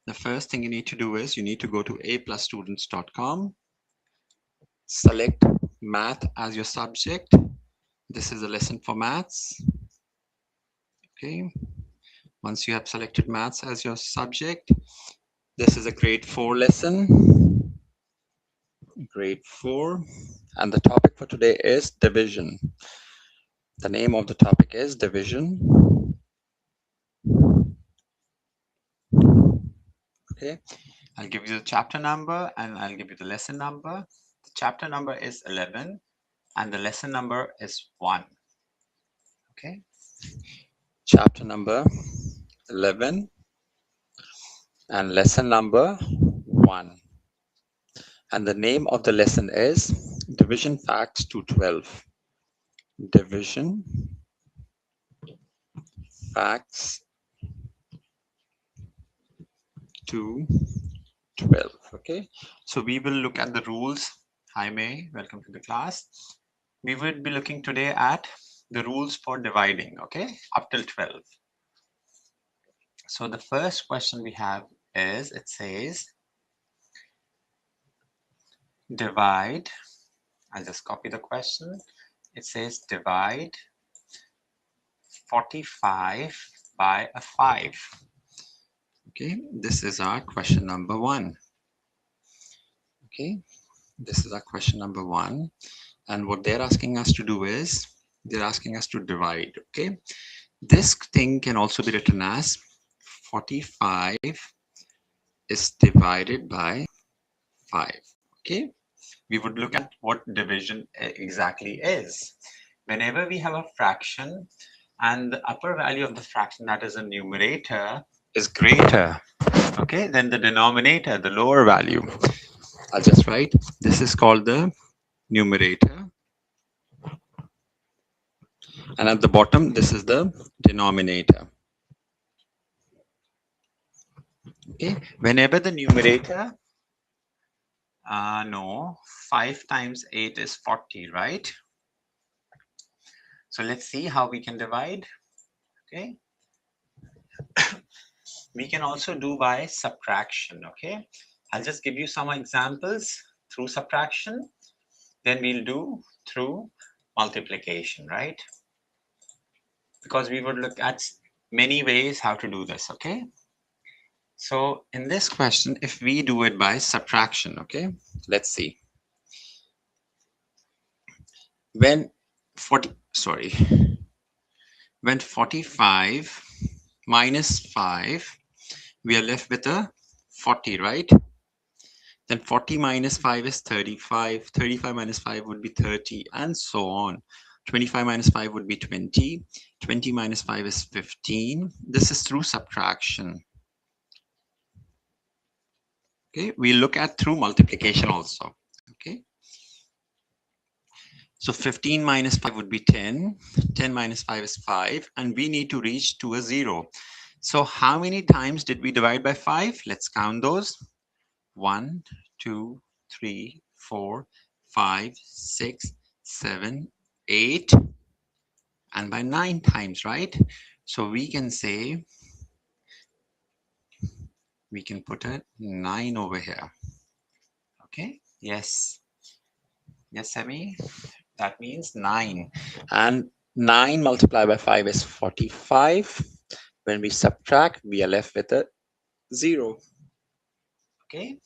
The first thing you need to do is you need to go to aplusstudents.com, select math as your subject. This is a lesson for maths. Okay. Once you have selected maths as your subject, this is a grade 4 lesson. Grade 4. And the topic for today is division. The name of the topic is division. Okay. I'll give you the chapter number and I'll give you the lesson number. The chapter number is 11 and the lesson number is 1. Okay. Chapter number 11 and lesson number 1. And the name of the lesson is Division Facts 212. Division Facts 212. Okay. So we will look at the rules. Hi May, welcome to the class. We will be looking today at the rules for dividing, okay, up till 12. So the first question we have is, it says, divide. I'll just copy the question. It says divide 45 by a 5. Okay, this is our question number 1. Okay, this is our question number 1. And what they're asking us to do is, they're asking us to divide, okay? This thing can also be written as 45 is divided by 5, okay? We would look at what division exactly is. Whenever we have a fraction and the upper value of the fraction, that is a numerator, is greater, okay, than the denominator, the lower value. I'll just write, this is called the numerator. And at the bottom, this is the denominator. Okay, whenever the numerator, no, 5 times 8 is 40, right? So let's see how we can divide. Okay. We can also do by subtraction. Okay. I'll just give you some examples through subtraction. Then we'll do through multiplication, right? Because we would look at many ways how to do this. Okay. So in this question, if we do it by subtraction, okay, let's see. When 45 minus 5, we are left with a 40, right? Then 40 minus 5 is 35. 35 minus 5 would be 30, and so on. 25 minus 5 would be 20. 20 minus 5 is 15. This is through subtraction. Okay, we look at through multiplication also. Okay. So 15 minus 5 would be 10. 10 minus 5 is 5. And we need to reach to a 0. So how many times did we divide by 5? Let's count those. 1, 2, 3, 4, 5, 6, 7, 8. And by 9 times, right? So we can say, we can put a 9 over here. Okay. Yes. Yes, Emmy. That means 9. And 9 multiplied by 5 is 45. When we subtract, we are left with a 0. Okay.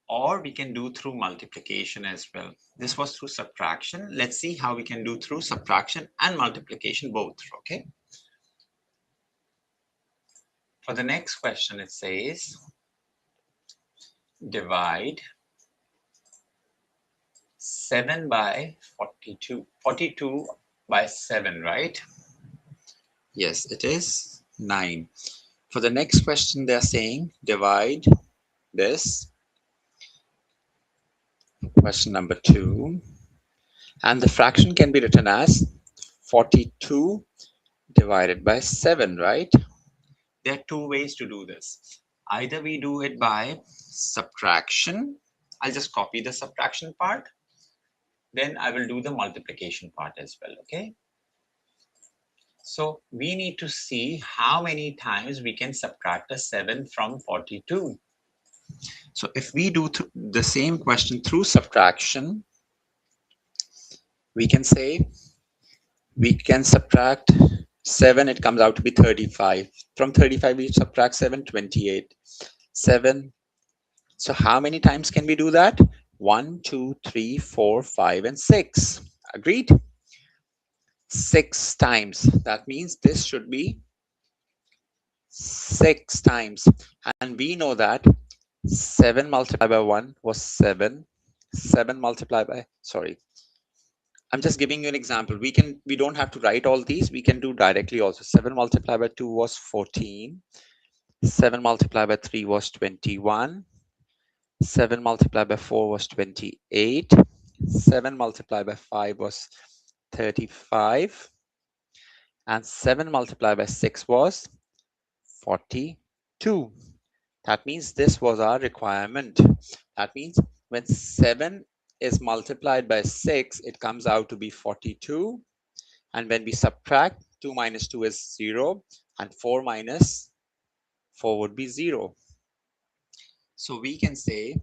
Or we can do through multiplication as well. This was through subtraction. Let's see how we can do through subtraction and multiplication both. Okay. For the next question, it says divide 7 by 42. 42 by 7, right? Yes, it is 9. For the next question, they're saying divide this. Question number 2. And the fraction can be written as 42 divided by 7, right? There are 2 ways to do this. Either we do it by subtraction. I'll just copy the subtraction part. Then I will do the multiplication part as well, okay? So we need to see how many times we can subtract a 7 from 42. So if we do the same question through subtraction, we can say we can subtract 7, it comes out to be 35. From 35, we subtract 7, 28. 7. So how many times can we do that? 1, 2, 3, 4, 5, and 6. Agreed? 6 times. That means this should be 6 times. And we know that 7 multiplied by 1 was 7. 7 multiplied by, sorry. I'm just giving you an example. We don't have to write all these. We can do directly also. 7 multiplied by 2 was 14. 7 multiplied by 3 was 21. 7 multiplied by 4 was 28. 7 multiplied by 5 was 35. And 7 multiplied by 6 was 42. That means this was our requirement. That means when 7 is multiplied by 6, it comes out to be 42. And when we subtract, 2 minus 2 is 0. And 4 minus 4 would be 0. So we can say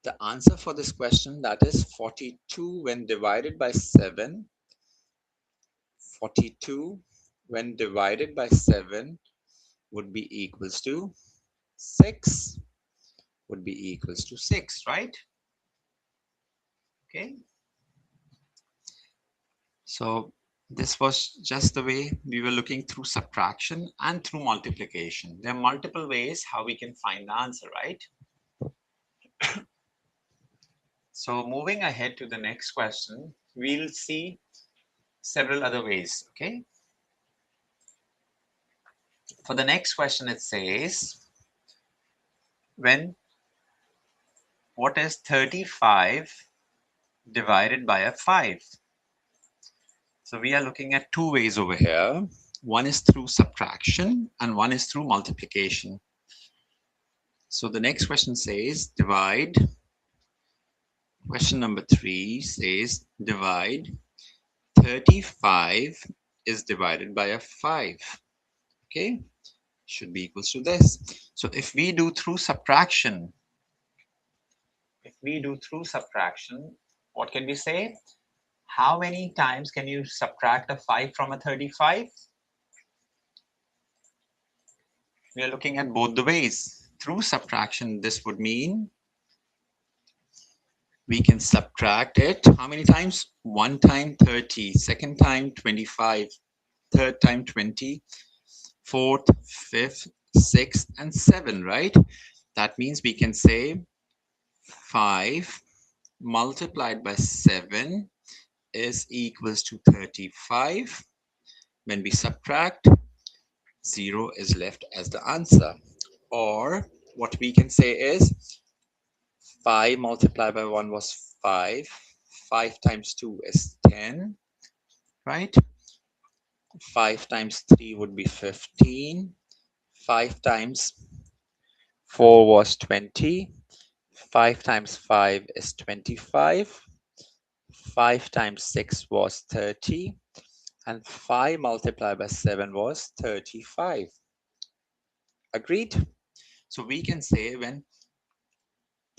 the answer for this question, that is 42 when divided by 7. 42 when divided by 7 would be equals to 6. Would be equals to 6, right? Okay. So this was just the way we were looking through subtraction and through multiplication. There are multiple ways how we can find the answer, right? So moving ahead to the next question, we'll see several other ways, okay? For the next question, it says, what is 35 divided by a 5? So we are looking at two ways over here. One is through subtraction and one is through multiplication. So the next question says divide. Question number 3 says divide 35 is divided by a 5. Okay, should be equals to this. So if we do through subtraction, what can we say? How many times can you subtract a 5 from a 35? We are looking at both the ways. Through subtraction, this would mean we can subtract it how many times? 1 time 30, second time 25, third time 20, fourth, fifth, sixth, and 7, right? That means we can say 5 multiplied by 7 is equals to 35. When we subtract, 0 is left as the answer. Or what we can say is 5 multiplied by 1 was 5. 5 times 2 is 10, right? 5 times 3 would be 15. 5 times 4 was 20. 5 times 5 is 25. 5 times 6 was 30. And 5 multiplied by 7 was 35. Agreed? So we can say when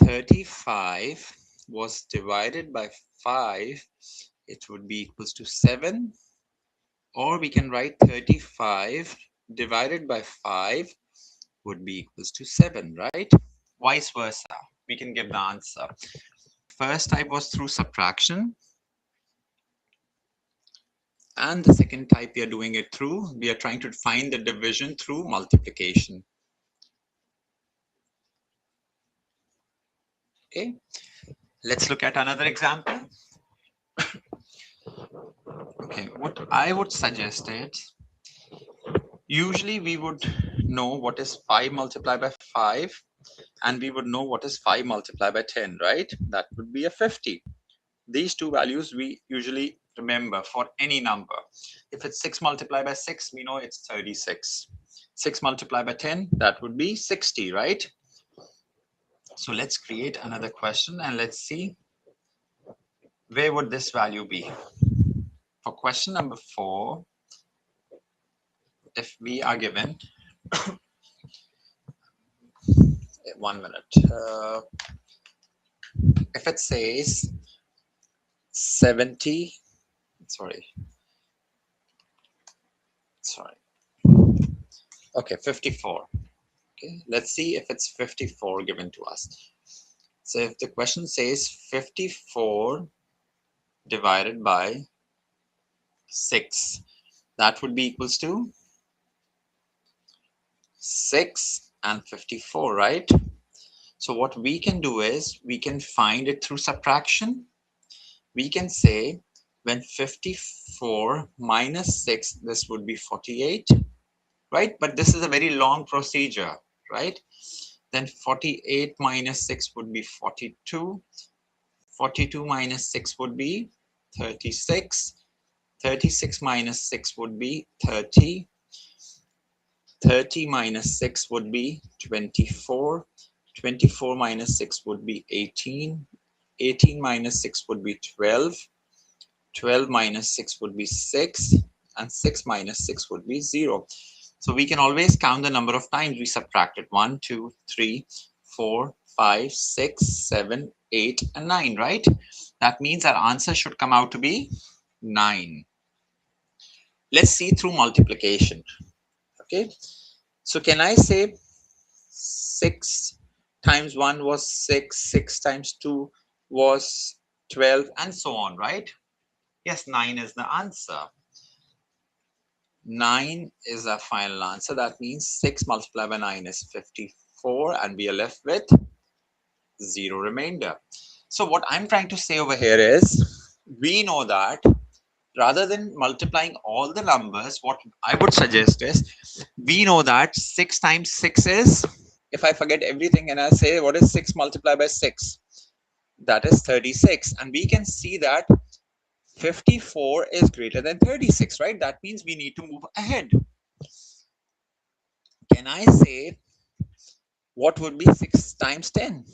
35 was divided by 5, it would be equals to 7. Or we can write 35 divided by 5 would be equals to 7, right? Vice versa, we can give the answer. First type was through subtraction. And the second type, we are doing it through, we are trying to find the division through multiplication. Okay, let's look at another example. Okay, what I would suggest is, usually we would know what is 5 multiplied by 5, and we would know what is 5 multiplied by 10, right? That would be a 50. These two values we usually remember for any number. If it's 6 multiplied by 6, we know it's 36. 6 multiplied by 10, that would be 60, right? So let's create another question and let's see where would this value be. For question number 4, if we are given 1 minute, if it says 70, sorry, okay, 54. Okay, let's see if it's 54 given to us. So if the question says 54 divided by 6, that would be equals to 6 and 54, right? So what we can do is we can find it through subtraction. We can say when 54 minus 6, this would be 48, right? But this is a very long procedure, right? Then 48 minus 6 would be 42. 42 minus 6 would be 36. 36 minus 6 would be 30. 30 minus 6 would be 24. 24 minus 6 would be 18. 18 minus 6 would be 12. 12 minus 6 would be 6. And 6 minus 6 would be 0. So we can always count the number of times we subtracted. 1, 2, 3, 4, 5, 6, 7, 8, and 9, right? That means our answer should come out to be 9. Let's see through multiplication. Okay. So can I say 6 times 1 was 6, 6 times 2 was 12, and so on, right? Yes, 9 is the answer. 9 is our final answer. That means 6 multiplied by 9 is 54, and we are left with 0 remainder. So what I'm trying to say over here is, we know that rather than multiplying all the numbers, what I would suggest is, we know that 6 times 6 is, if I forget everything and I say what is 6 multiplied by 6, that is 36, and we can see that 54 is greater than 36, right? That means we need to move ahead. Can I say what would be 6 times 10?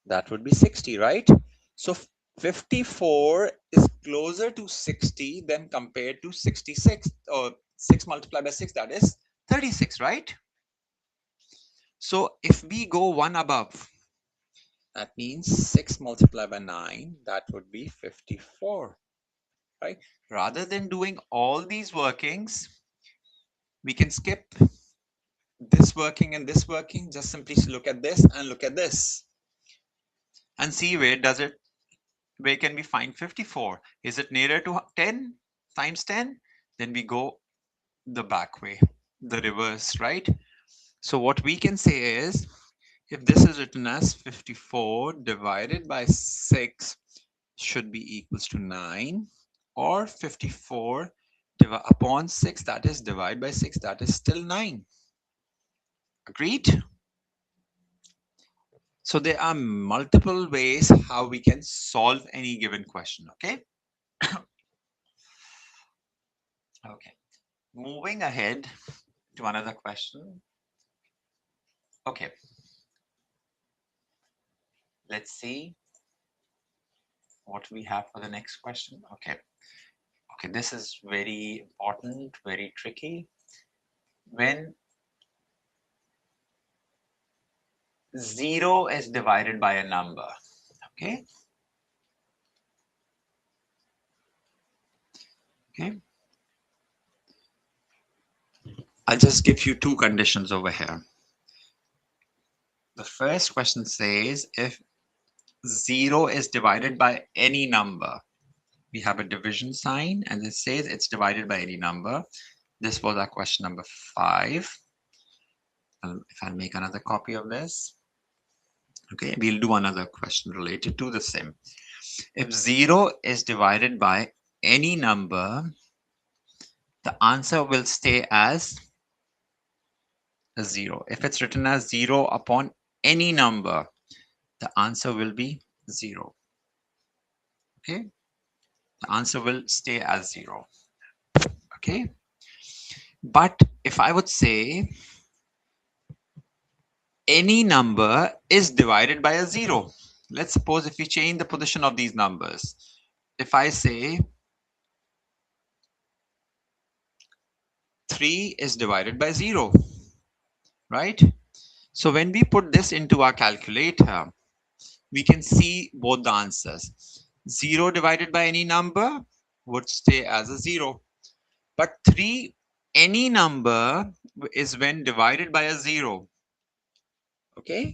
That would be 60, right? So 54 is closer to 60 than compared to 66, or 6 multiplied by 6, that is 36, right? So if we go one above, that means 6 multiplied by 9, that would be 54, right? Rather than doing all these workings, we can skip this working and this working, just simply look at this and look at this and see where can we find 54? Is it nearer to 10 times 10? Then we go the back way, the reverse, right? So what we can say is, if this is written as 54 divided by 6 should be equals to 9, or 54 upon 6, that is divide by 6, that is still 9. Agreed? So there are multiple ways how we can solve any given question, okay? Okay, moving ahead to another question. Okay, let's see what we have for the next question. Okay, this is very important, very tricky. When 0 is divided by a number, okay? Okay. I'll just give you two conditions over here. The first question says if 0 is divided by any number, we have a division sign and it says it's divided by any number. This was our question number 5. If I make another copy of this, okay, we'll do another question related to the same. If 0 is divided by any number, the answer will stay as a 0. If it's written as 0 upon any number, the answer will be 0. Okay, the answer will stay as 0. Okay, but if I would say any number is divided by a 0, let's suppose if we change the position of these numbers, if I say 3 is divided by 0, right? So when we put this into our calculator, we can see both the answers. 0 divided by any number would stay as a 0. But 3, any number is when divided by a 0. Okay?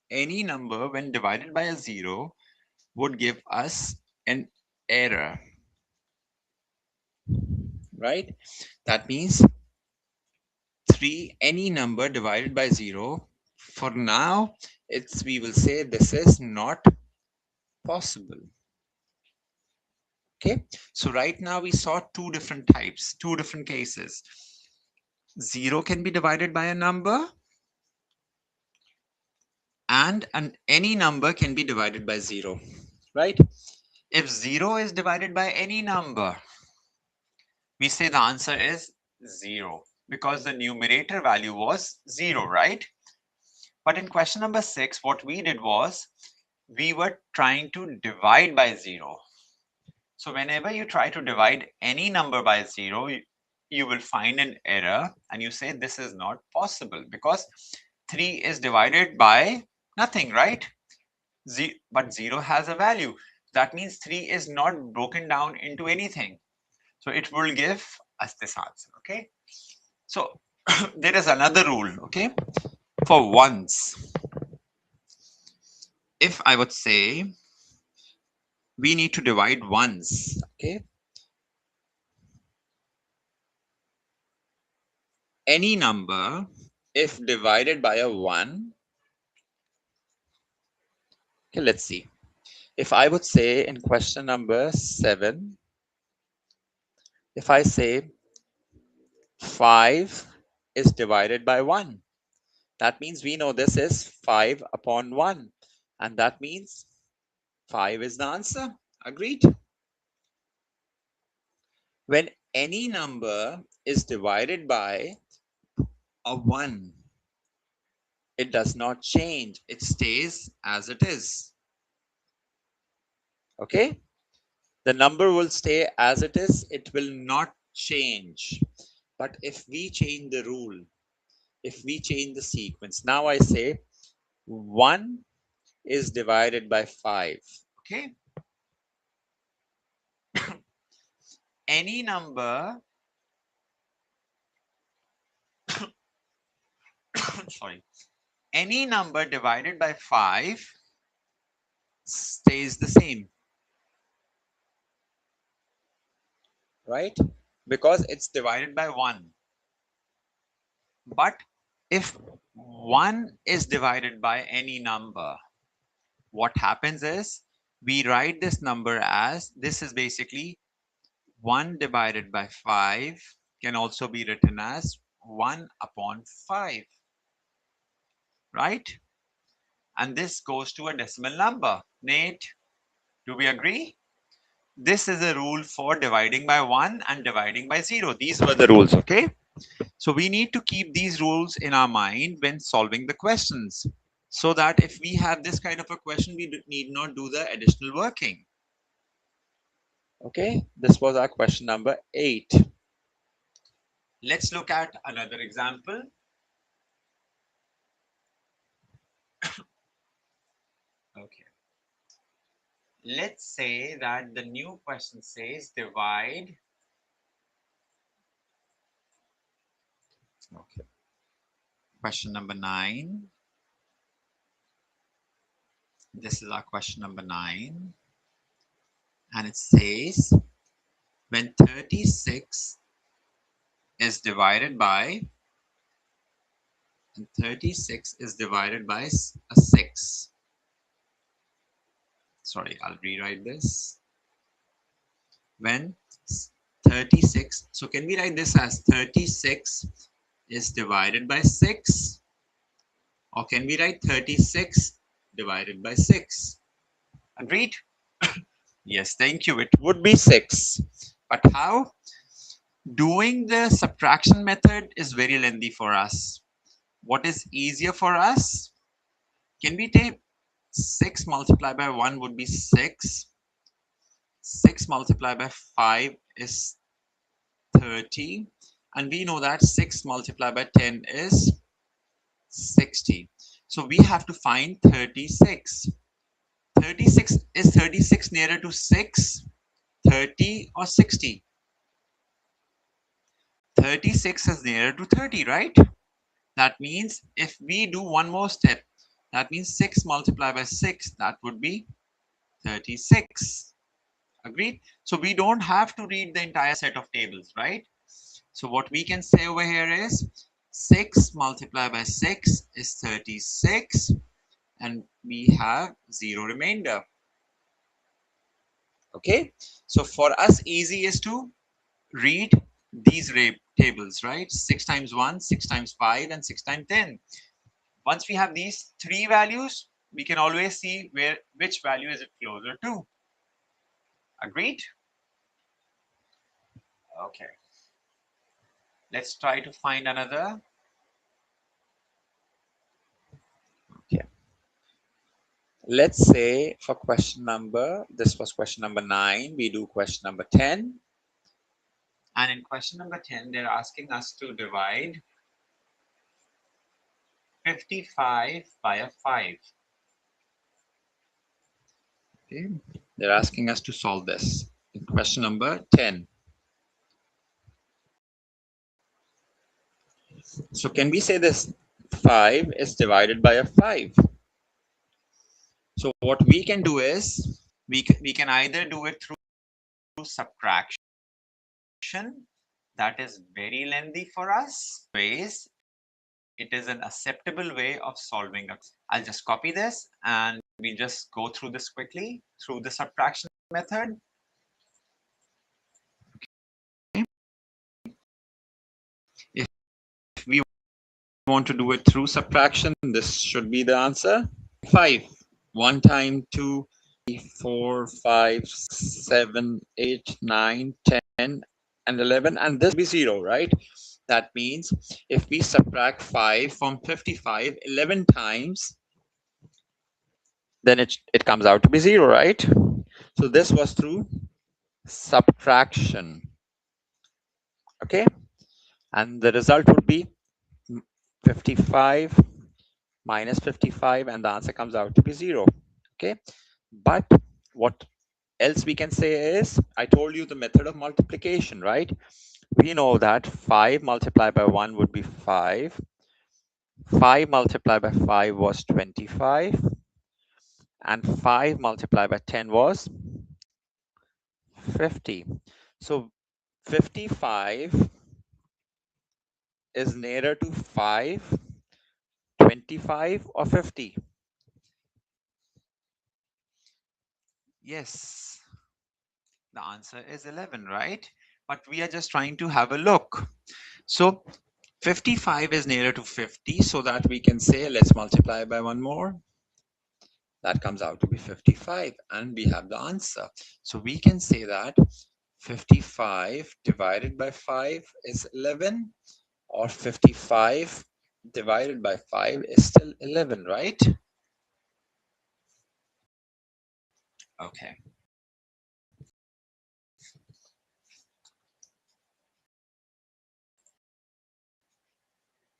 Any number when divided by a 0 would give us an error, right? That means 3, any number divided by 0, for now, we will say this is not possible. Okay, so right now we saw two different types, two different cases. 0 can be divided by a number, and any number can be divided by 0, right? If 0 is divided by any number, we say the answer is 0 because the numerator value was 0, right? But in question number 6, what we did was we were trying to divide by 0. So whenever you try to divide any number by 0, you will find an error and you say this is not possible because 3 is divided by nothing, right? But 0 has a value. That means 3 is not broken down into anything. So it will give us this answer, okay? So there is another rule, okay? For ones, if I would say we need to divide ones, okay? Any number, if divided by a 1, okay, let's see. If I would say in question number 7, if I say 5 is divided by 1, that means we know this is 5 upon 1. And that means 5 is the answer. Agreed? When any number is divided by a 1, it does not change. It stays as it is. Okay? The number will stay as it is. It will not change. But if we change the rule, if we change the sequence, now I say 1 is divided by 5. Okay? Any number, sorry, any number divided by 5 stays the same, right? Because it's divided by 1. But if 1 is divided by any number, what happens is we write this number as, this is basically 1 divided by 5 can also be written as 1 upon 5, right? And this goes to a decimal number. Nate, do we agree? This is a rule for dividing by 1 and dividing by 0. These were the rules, okay? So we need to keep these rules in our mind when solving the questions, so that if we have this kind of a question, we need not do the additional working. Okay, this was our question number 8. Let's look at another example. Okay. Let's say that the new question says divide. Okay. Question number 9. This is our question number 9. And it says when 36 is divided by, and 36 is divided by a 6. Sorry, I'll rewrite this. When 36, so can we write this as 36 is divided by 6? Or can we write 36 divided by 6? Agreed? Yes, thank you. It would be 6. But how? Doing the subtraction method is very lengthy for us. What is easier for us? Can we take 6 multiplied by 1 would be 6. 6 multiplied by 5 is 30. And we know that 6 multiplied by 10 is 60. So we have to find 36. 36 is 36 nearer to 6, 30 or 60? 36 is nearer to 30, right? That means if we do one more step, that means 6 multiplied by 6, that would be 36. Agreed? So we don't have to read the entire set of tables, right? So what we can say over here is 6 multiplied by 6 is 36, and we have 0 remainder. Okay, so for us easy is to read these tables, right? 6 times 1, 6 times 5, and 6 times 10. Once we have these three values, we can always see which value is it closer to. Agreed? Okay. Let's try to find another. Okay. Let's say for this was question number 9, we do question number 10. And in question number 10, they're asking us to divide 55 by a 5. Okay. They're asking us to solve this in question number 10. So can we say this 5 is divided by a 5? So what we can do is we can either do it through subtraction. That is very lengthy for us. It is an acceptable way of solving it. I'll just copy this and we'll just go through this quickly through the subtraction method. Okay. If we want to do it through subtraction, this should be the answer. 5. 1 times 2, 3, 4, 5, 7, 8, 9, 10, and 11, and this will be 0, right? That means if we subtract 5 from 55 11 times, then it comes out to be 0, right? So this was through subtraction. Okay, and the result would be 55 minus 55, and the answer comes out to be 0. Okay, but what else we can say is, I told you the method of multiplication, right? We know that 5 multiplied by 1 would be 5. 5 multiplied by 5 was 25. And 5 multiplied by 10 was 50. So 55 is nearer to 5, 25, or 50? Yes, the answer is 11, right? But we are just trying to have a look. So 55 is nearer to 50, so that we can say, let's multiply by one more. That comes out to be 55, and we have the answer. So we can say that 55 divided by 5 is 11, or 55 divided by 5 is still 11, right? Okay.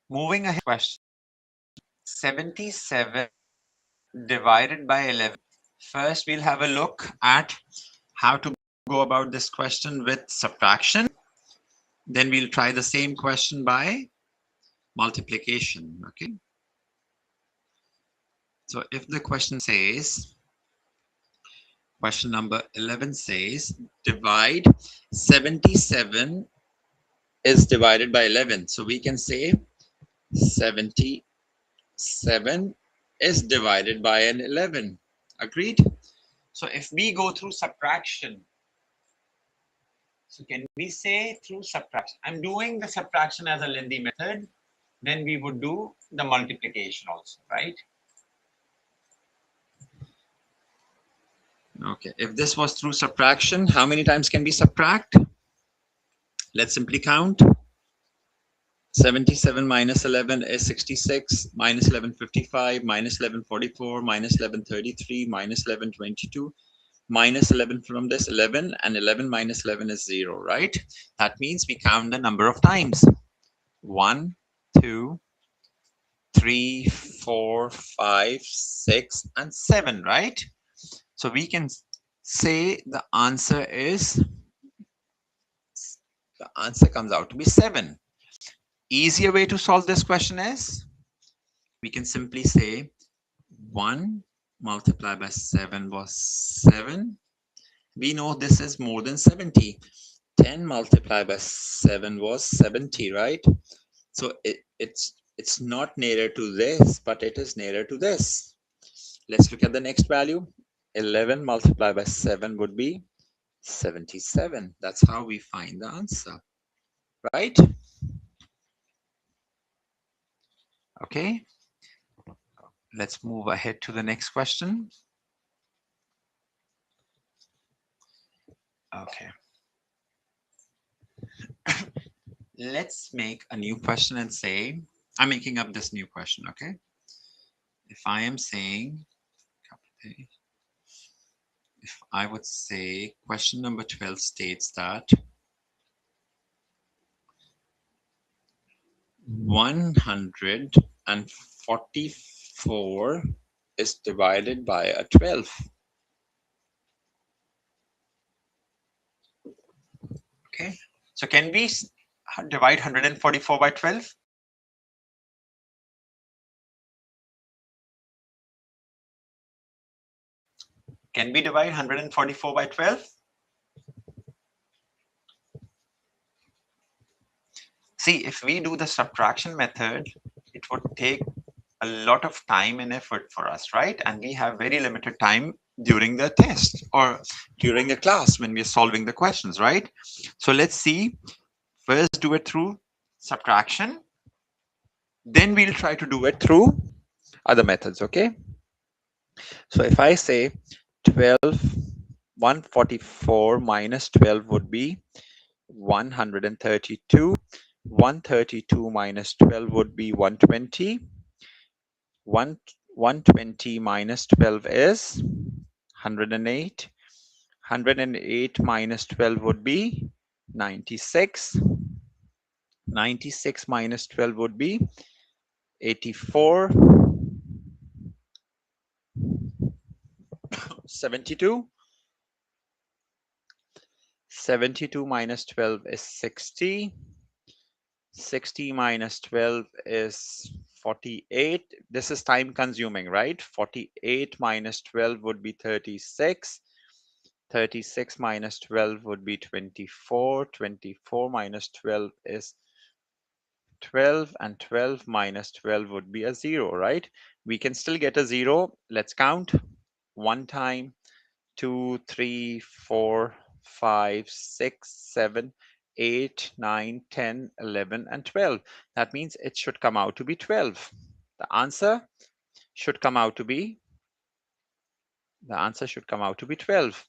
Moving ahead, question 77 divided by 11. First, we'll have a look at how to go about this question with subtraction. Then we'll try the same question by multiplication. Okay. So if the question says, question number 11 says, divide 77 is divided by 11. So we can say 77 is divided by an 11. Agreed? So if we go through subtraction, so can we say through subtraction? I'm doing the subtraction as a lengthy method. Then we would do the multiplication also, right? Okay, if this was through subtraction, how many times can we subtract? Let's simply count. 77 minus 11 is 66, minus 11 55, minus 11 44, minus 11 33, minus 11 22, minus 11 from this 11, and 11 minus 11 is 0, right? That means we count the number of times. 1, 2, 3, 4, 5, 6, and 7, right? So we can say the answer comes out to be 7. Easier way to solve this question is we can simply say 1 multiplied by 7 was 7. We know this is more than 70. 10 multiplied by 7 was 70, right? So it's not nearer to this, but it is nearer to this. Let's look at the next value. 11 multiplied by 7 would be 77. That's how we find the answer, right? Okay, let's move ahead to the next question. Okay. Let's make a new question and say, I'm making up this new question, okay? If I am saying, if I would say question number 12 states that 144 is divided by a 12. Okay, so can we divide 144 by 12? Can we divide 144 by 12? See, if we do the subtraction method, it would take a lot of time and effort for us, right? And we have very limited time during the test or during a class when we are solving the questions, right? So let's see, first do it through subtraction, then we'll try to do it through other methods, okay? So if I say 12, 144 minus 12 would be 132. 132 minus 12 would be 120. 120 minus 12 is 108. 108 minus 12 would be 96. 96 minus 12 would be 84. 72. 72 minus 12 is 60. 60 minus 12 is 48. This is time consuming, right? 48 minus 12 would be 36. 36 minus 12 would be 24. 24 minus 12 is 12, and 12 minus 12 would be a 0, right? We can still get a 0. Let's count. 1 time, 2, 3, 4, 5, 6, 7, 8, 9, 10, 11, and 12. That means it should come out to be 12. The answer should come out to be 12.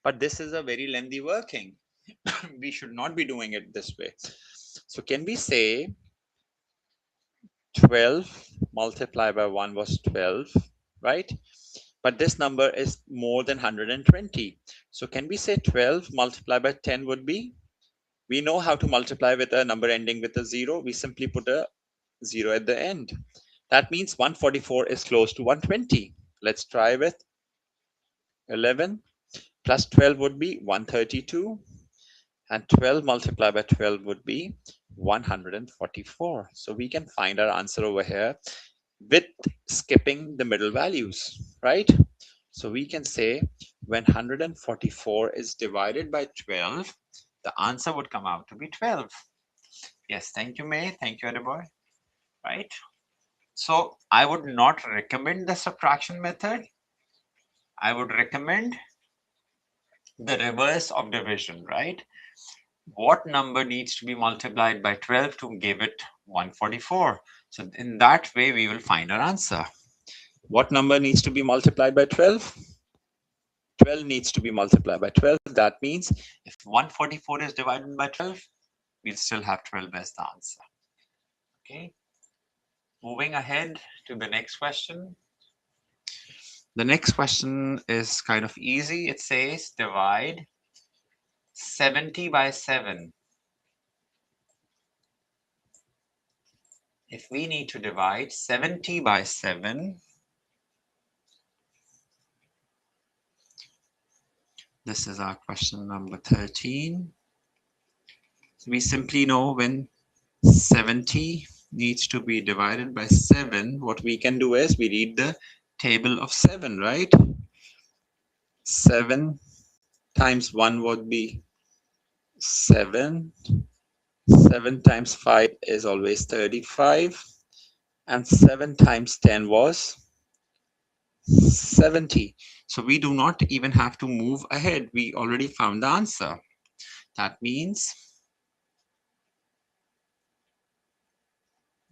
But this is a very lengthy working. We should not be doing it this way. So can we say 12 multiplied by 1 was 12, right? But this number is more than 120. So can we say 12 multiplied by 10 would be? We know how to multiply with a number ending with a 0. We simply put a 0 at the end. That means 144 is close to 120. Let's try with 11 plus 12 would be 132. And 12 multiplied by 12 would be 144. So we can find our answer over here with skipping the middle values, right? So we can say when 144 is divided by 12, the answer would come out to be 12. Yes, thank you, May. Thank you, Adiboy. Right? So I would not recommend the subtraction method. I would recommend the reverse of division, right? What number needs to be multiplied by 12 to give it 144? So in that way, we will find our answer. What number needs to be multiplied by 12? 12 needs to be multiplied by 12. That means if 144 is divided by 12, we'll still have 12 as the answer. Okay. Moving ahead to the next question. The next question is kind of easy. It says divide 70 by 7. If we need to divide 70 by 7, this is our question number 13. We simply know when 70 needs to be divided by 7, what we can do is we read the table of 7, right? 7 times 1 would be 7. 7 times 5 is always 35. And 7 times 10 was 70. So we do not even have to move ahead. We already found the answer. That means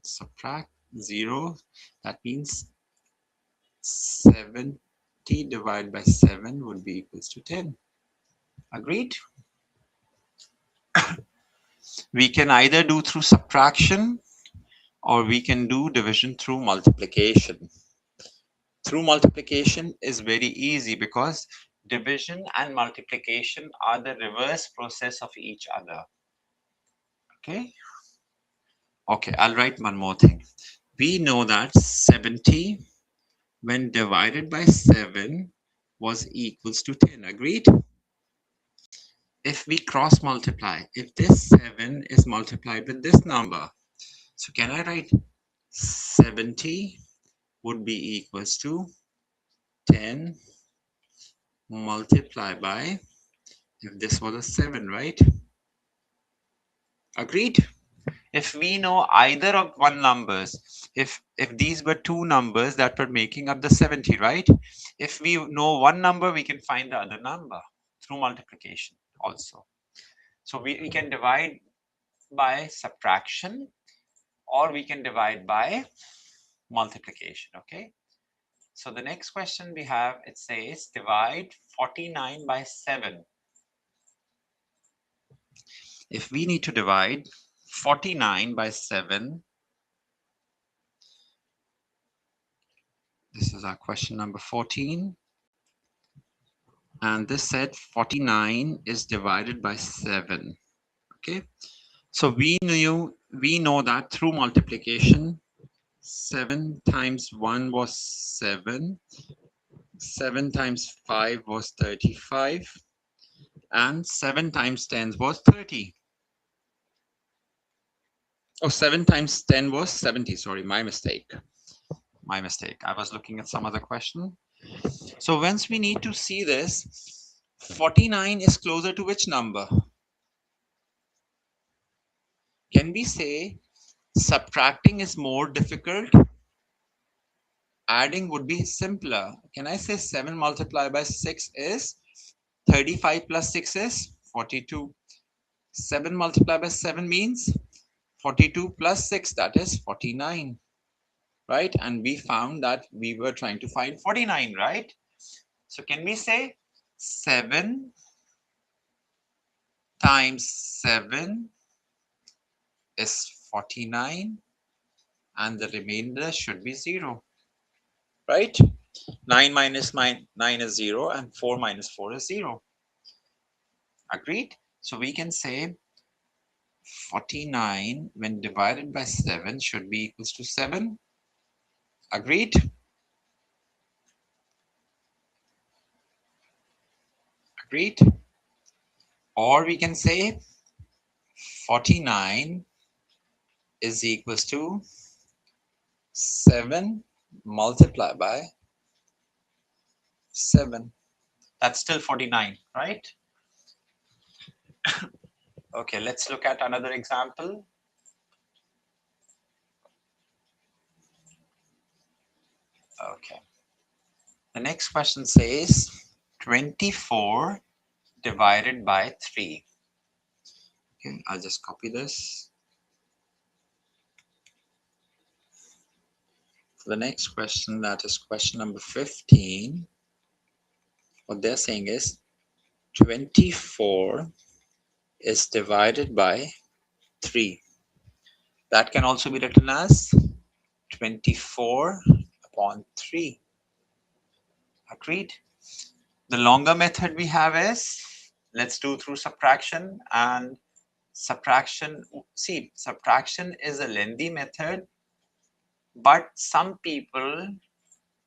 subtract 0. That means 70 divided by 7 would be equals to 10. Agreed? We can either do through subtraction or we can do division through multiplication. Through multiplication is very easy because division and multiplication are the reverse process of each other. Okay? Okay, I'll write one more thing. We know that 70 when divided by 7 was equals to 10. Agreed? If we cross multiply, if this 7 is multiplied with this number, so can I write 70 would be equals to 10 multiplied by, if this was a 7, right? Agreed? If we know either of one numbers, if these were two numbers that were making up the 70, right? If we know one number, we can find the other number through multiplication also. So we can divide by subtraction or we can divide by multiplication. Okay, so the next question we have, it says divide 49 by 7. If we need to divide 49 by 7, this is our question number 14. And this said 49 is divided by 7. Okay, so we know that through multiplication 7 times 1 was 7, 7 times 5 was 35, and 7 times 10 was 30. Oh, 7 times 10 was 70. Sorry, my mistake. My mistake. I was looking at some other question. So once we need to see this, 49 is closer to which number? Can we say subtracting is more difficult? Adding would be simpler. Can I say 7 multiplied by 6 is 35 plus 6 is 42. 7 multiplied by 7 means 42 plus 6, that is 49. Right? And we found that we were trying to find 49, right? So can we say 7 times 7 is 49 and the remainder should be 0, right? 9 minus 9 is 0 and 4 minus 4 is 0. Agreed? So we can say 49 when divided by 7 should be equals to 7. Agreed? Agreed? Or we can say 49 is equals to 7 multiplied by 7. That's still 49, right? Okay, let's look at another example. Okay. The next question says 24 divided by 3. Okay, I'll just copy this. For the next question, that is question number 15. What they're saying is 24 is divided by 3. That can also be written as 24 upon 3. Agreed? The longer method we have is, let's do through subtraction. And subtraction, see, subtraction is a lengthy method, but some people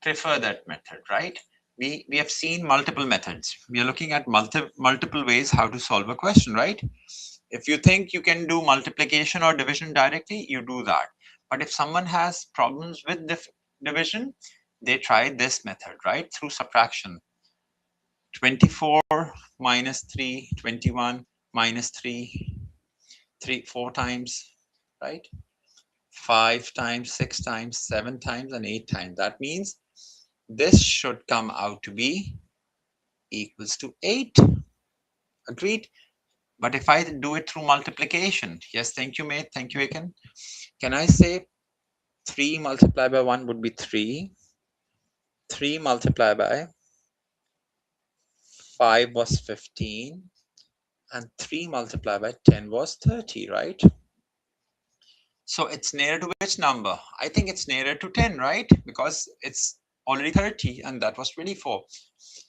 prefer that method, right? We have seen multiple methods. We are looking at multiple ways how to solve a question, right? If you think you can do multiplication or division directly, you do that. But if someone has problems with division, they try this method, right? Through subtraction. 24 minus 3, 21 minus 3, 4 times, right? 5 times, 6 times, 7 times, and 8 times. That means this should come out to be equals to 8. Agreed? But if I do it through multiplication, yes, thank you, mate. Thank you, Aiken. Can I say 3 multiplied by 1 would be 3. 3 multiplied by 5 was 15. And 3 multiplied by 10 was 30, right? So it's nearer to which number? I think it's nearer to 10, right? Because it's already 30 and that was 24.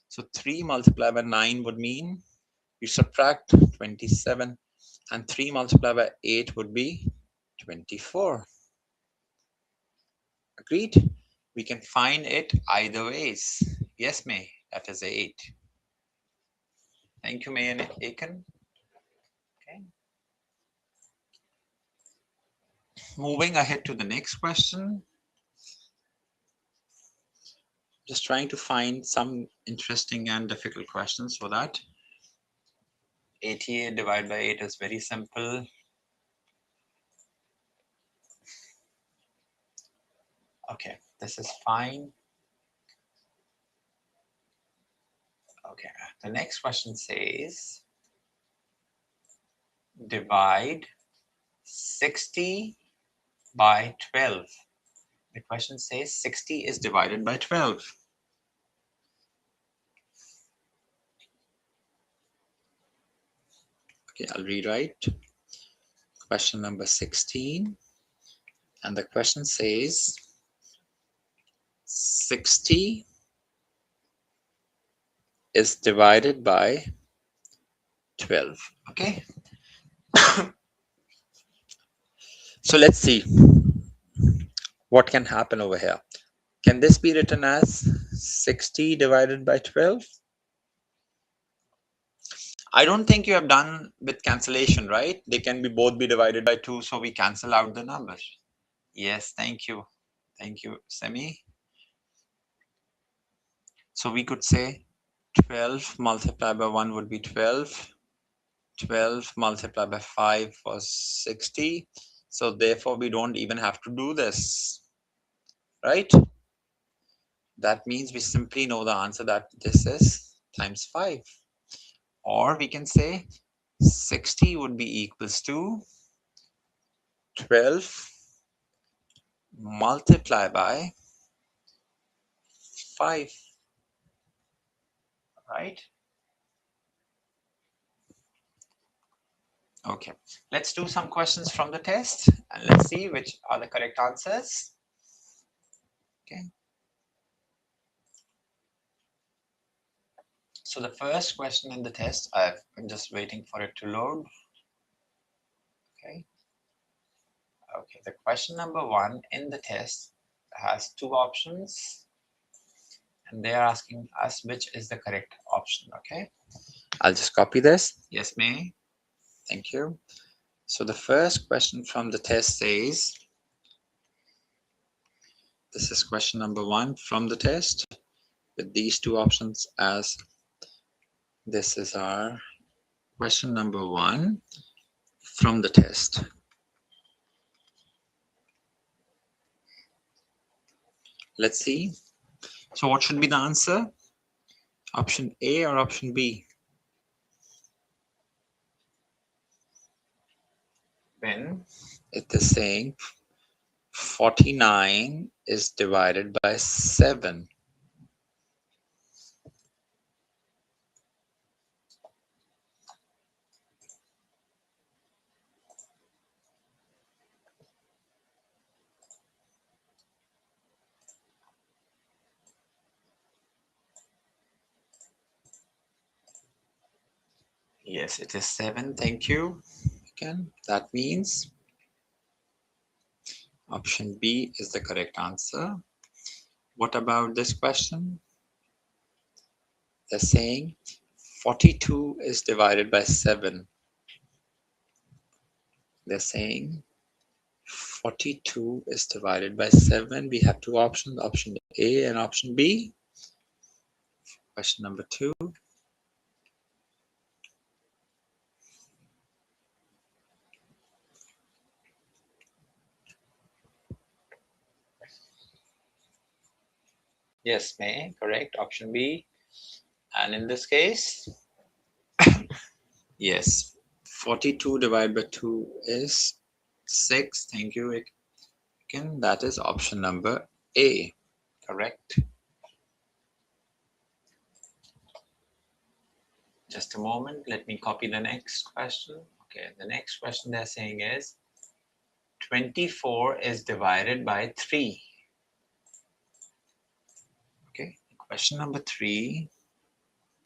So 3 multiplied by 9 would mean you subtract 27, and 3 multiplied by 8 would be 24. Agreed? We can find it either ways. Yes, May, that is 8. Thank you, May and Aiken. Okay. Moving ahead to the next question. Just trying to find some interesting and difficult questions for that. 88 divided by 8 is very simple. Okay, this is fine. Okay, the next question says divide 60 by 12. The question says 60 is divided by 12. Okay, I'll rewrite question number 16. And the question says 60 is divided by 12. Okay. So let's see what can happen over here. Can this be written as 60 divided by 12? I don't think you have done with cancellation, right? They can be both be divided by 2, so we cancel out the numbers. Yes, thank you. Thank you, Semi. So we could say 12 multiplied by 1 would be 12. 12 multiplied by 5 was 60. So therefore, we don't even have to do this, right? That means we simply know the answer that this is times 5. Or we can say 60 would be equals to 12 multiplied by 5, right? Okay, let's do some questions from the test and let's see which are the correct answers. Okay. So the first question in the test, I'm just waiting for it to load. Okay. Okay, the question number 1 in the test has 2 options and they are asking us which is the correct option. Okay, I'll just copy this. Yes, May. Thank you. So the first question from the test says, this is question number 1 from the test with these 2 options as this is our question number 1 from the test. Let's see. So what should be the answer? Option A or option B? When it is saying 49 is divided by 7. Yes, it is 7. Thank you. Again, that means option B is the correct answer. What about this question? They're saying 42 is divided by 7. They're saying 42 is divided by 7. We have two options, option A and option B. Question number 2. Yes, May, correct. Option B. And in this case, yes, 42 divided by 2 is 6. Thank you, again. That is option number A. Correct. Just a moment. Let me copy the next question. Okay, the next question they're saying is 24 is divided by 3. Okay, question number 3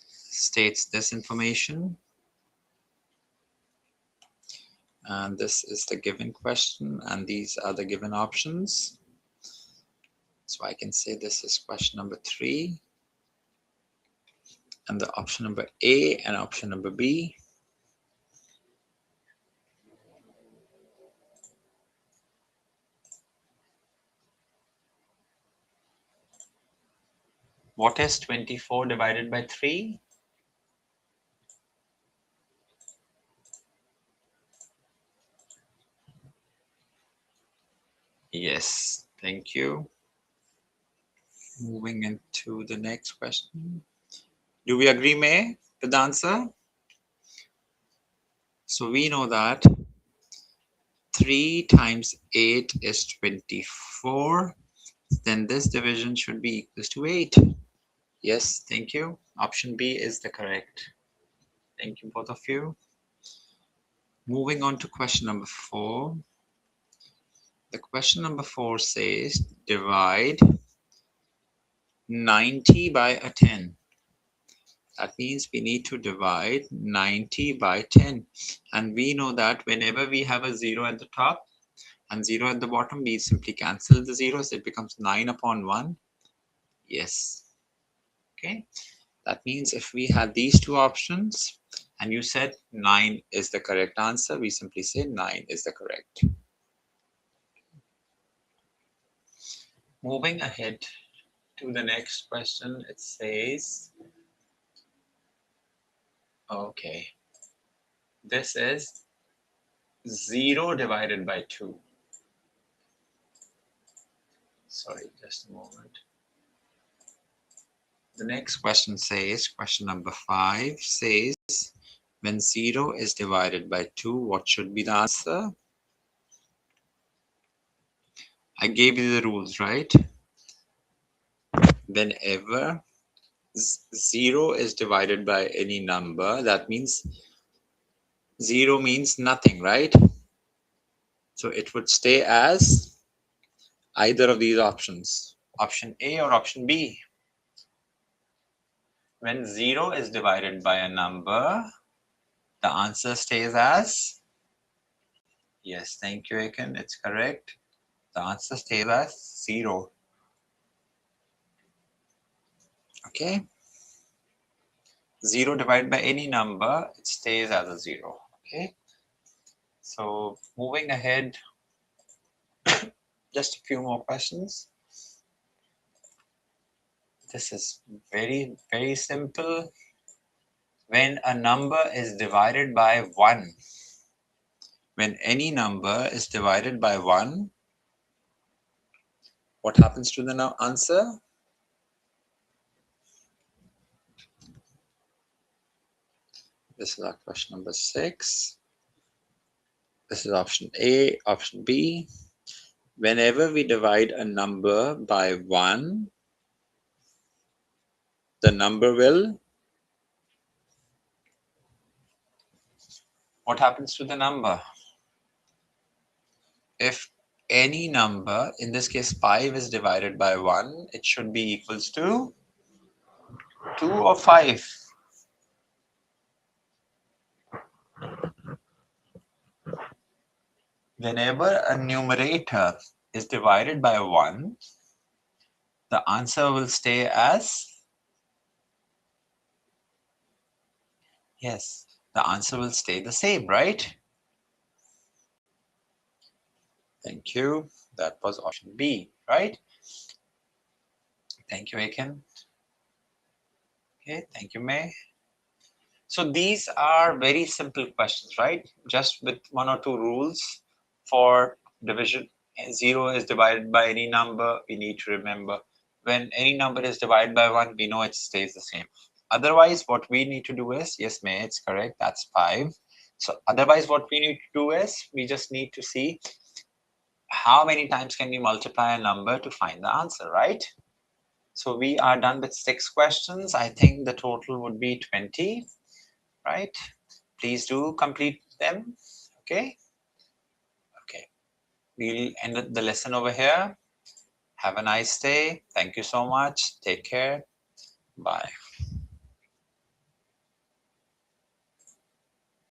states this information. And this is the given question, and these are the given options. So I can say this is question number 3. And the option number A and option number B. What is 24 divided by 3? Yes, thank you. Moving into the next question. Do we agree, May, with the answer? So we know that 3 times 8 is 24. Then this division should be equals to 8. Yes, thank you. Option B is the correct. Thank you, both of you. Moving on to question number 4. The question number 4 says divide 90 by a 10. That means we need to divide 90 by 10. And we know that whenever we have a 0 at the top and 0 at the bottom, we simply cancel the zeros. It becomes 9 upon 1. Yes. Okay. That means if we had these two options and you said 9 is the correct answer, we simply say 9 is the correct. Moving ahead to the next question, it says, okay, this is 0 divided by 2. Sorry, just a moment. The next question says, question number 5 says, when 0 is divided by 2, what should be the answer? I gave you the rules, right? Whenever 0 is divided by any number, that means 0 means nothing, right? So it would stay as either of these options, option A or option B. When 0 is divided by a number, the answer stays as, yes, thank you, Aiken, it's correct. The answer stays as 0. Okay. 0 divided by any number, it stays as a 0. Okay. So moving ahead, just a few more questions. This is very, very simple. When a number is divided by 1, when any number is divided by 1, what happens to the answer? This is our question number 6. This is option A, option B. Whenever we divide a number by 1, the number will, what happens to the number? If any number, in this case 5 is divided by 1, it should be equals to 2 or 5. Whenever a numerator is divided by 1, the answer will stay as, yes, the answer will stay the same, right? Thank you. That was option B, right? Thank you, Aiken. Okay, thank you, May. So these are very simple questions, right? Just with 1 or 2 rules for division. 0 is divided by any number, we need to remember. When any number is divided by 1, we know it stays the same. Otherwise, what we need to do is, yes, May, it's correct, that's 5. So otherwise, what we need to do is, we just need to see how many times can we multiply a number to find the answer, right? So we are done with 6 questions. I think the total would be 20, right? Please do complete them. Okay. Okay. We'll end the lesson over here. Have a nice day. Thank you so much. Take care. Bye.